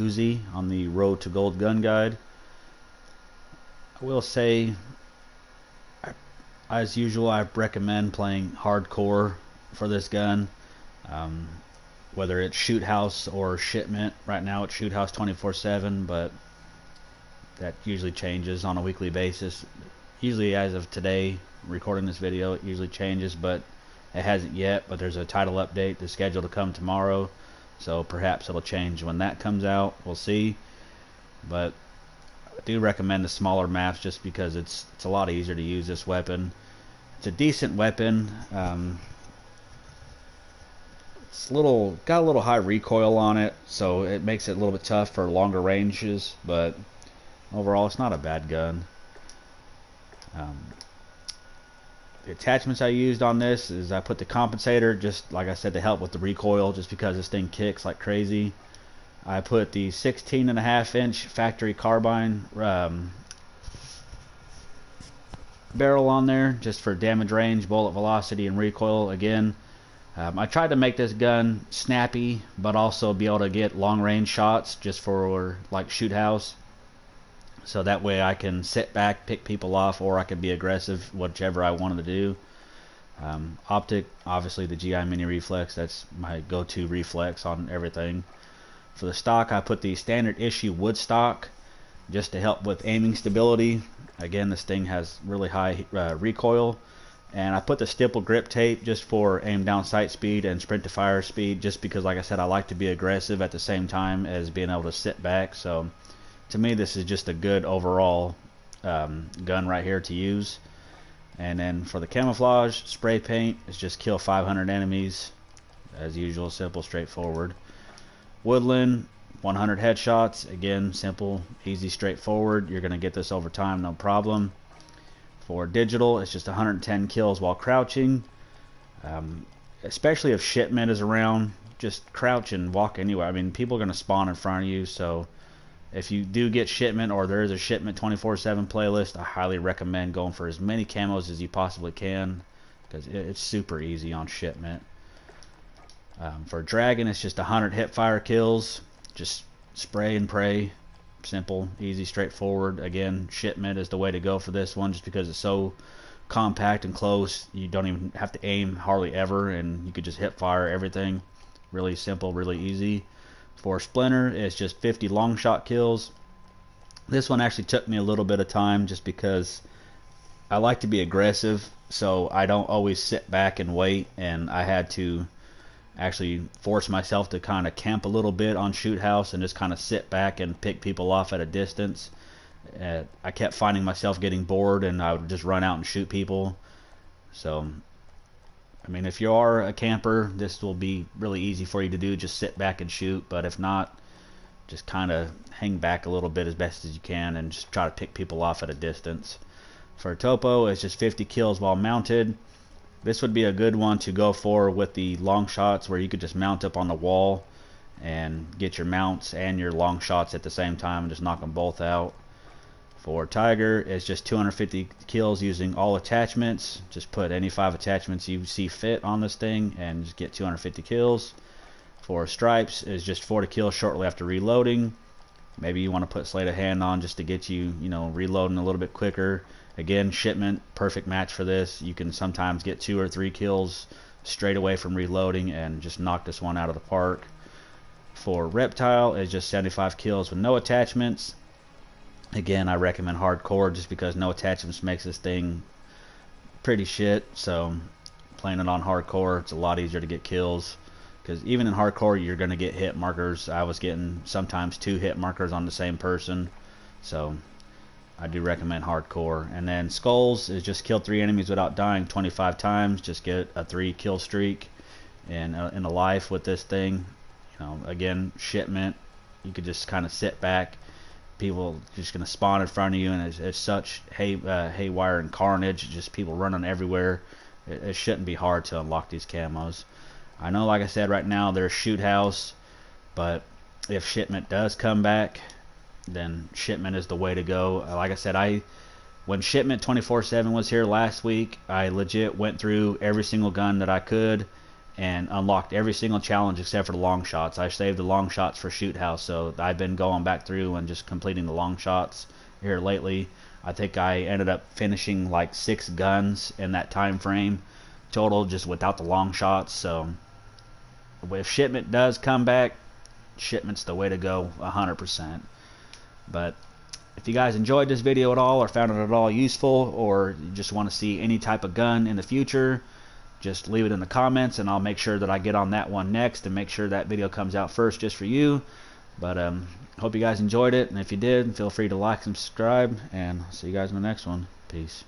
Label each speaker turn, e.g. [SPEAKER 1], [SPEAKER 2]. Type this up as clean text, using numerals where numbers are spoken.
[SPEAKER 1] Uzi on the Road to Gold gun guide. I will say, as usual, I recommend playing hardcore for this gun. Um, Whether it's shoot house or shipment. Right now it's shoot house 24/7, but that usually changes on a weekly basis. Usually, as of today, recording this video, it usually changes, but it hasn't yet. But there's a title update that's scheduled to come tomorrow, so perhaps it'll change when that comes out. We'll see. But I do recommend the smaller maps just because it's a lot easier to use this weapon. It's a decent weapon. It's got a little high recoil on it, so it makes it a little bit tough for longer ranges, but overall it's not a bad gun. The attachments I used on this is I put the compensator, just like I said, to help with the recoil, just because this thing kicks like crazy. I put the 16.5-inch factory carbine barrel on there, just for damage range, bullet velocity, and recoil. Again, I tried to make this gun snappy, but also be able to get long range shots, just for like shoot house. So that way I can sit back, pick people off, or I can be aggressive, whichever I wanted to do. Optic, obviously the GI Mini Reflex, that's my go-to reflex on everything. For the stock, I put the standard issue wood stock, just to help with aiming stability. Again, this thing has really high recoil. And I put the stipple grip tape just for aim down sight speed and sprint to fire speed, just because, like I said, I like to be aggressive at the same time as being able to sit back. So to me, this is just a good overall gun right here to use. And then for the camouflage, spray paint is just kill 500 enemies. As usual, simple, straightforward. Woodland, 100 headshots. Again, simple, easy, straightforward. You're going to get this over time, no problem. For digital, it's just 110 kills while crouching. Especially if shipment is around, just crouch and walk anywhere. I mean, people are going to spawn in front of you, so if you do get shipment, or there is a shipment 24/7 playlist, I highly recommend going for as many camos as you possibly can, because it's super easy on shipment. For dragon, it's just 100 hip fire kills. Just spray and pray. Simple, easy, straightforward. Again, shipment is the way to go for this one, just because it's so compact and close. You don't even have to aim hardly ever, and you could just hip fire everything. Really simple, really easy. For splinter, it's just 50 long shot kills. This one actually took me a little bit of time, just because I like to be aggressive, so I don't always sit back and wait, and I had to actually force myself to kind of camp a little bit on shoot house and just kind of sit back and pick people off at a distance. I kept finding myself getting bored, and I would just run out and shoot people. So I mean, if you are a camper, this will be really easy for you to do, just sit back and shoot. But if not, just kind of hang back a little bit as best as you can and just try to pick people off at a distance. For topo, it's just 50 kills while mounted. This would be a good one to go for with the long shots, where you could just mount up on the wall and get your mounts and your long shots at the same time and just knock them both out. For tiger, it's just 250 kills using all attachments. Just put any 5 attachments you see fit on this thing and just get 250 kills. For stripes, it's just 40 kills shortly after reloading. Maybe you want to put sleight of hand on just to get you, reloading a little bit quicker. Again, shipment, perfect match for this. You can sometimes get 2 or 3 kills straight away from reloading and just knock this one out of the park. For reptile, it's just 75 kills with no attachments. Again, I recommend hardcore, just because no attachments makes this thing pretty shit. So playing it on hardcore, it's a lot easier to get kills, because even in hardcore you're going to get hit markers. I was getting sometimes 2 hit markers on the same person, so I do recommend hardcore. And then skulls is just kill 3 enemies without dying 25 times. Just get a 3 kill streak in a life with this thing. Again, shipment, you could just kind of sit back. People just gonna spawn in front of you, and it's such haywire and carnage. Just people running everywhere. It shouldn't be hard to unlock these camos. I know, like I said, right now there's shoot house, but if shipment does come back, then shipment is the way to go. Like I said, when shipment 24/7 was here last week, I legit went through every single gun that I could and unlocked every single challenge except for the long shots. I saved the long shots for Shoot House, so I've been going back through and just completing the long shots here lately. I think I ended up finishing like 6 guns in that time frame total, just without the long shots. So if shipment does come back, shipment's the way to go 100%. But if you guys enjoyed this video at all, or found it at all useful, or you just want to see any type of gun in the future, just leave it in the comments and I'll make sure that I get on that one next and make sure that video comes out first just for you. But hope you guys enjoyed it, and if you did, feel free to like and subscribe, and I'll see you guys in the next one. Peace.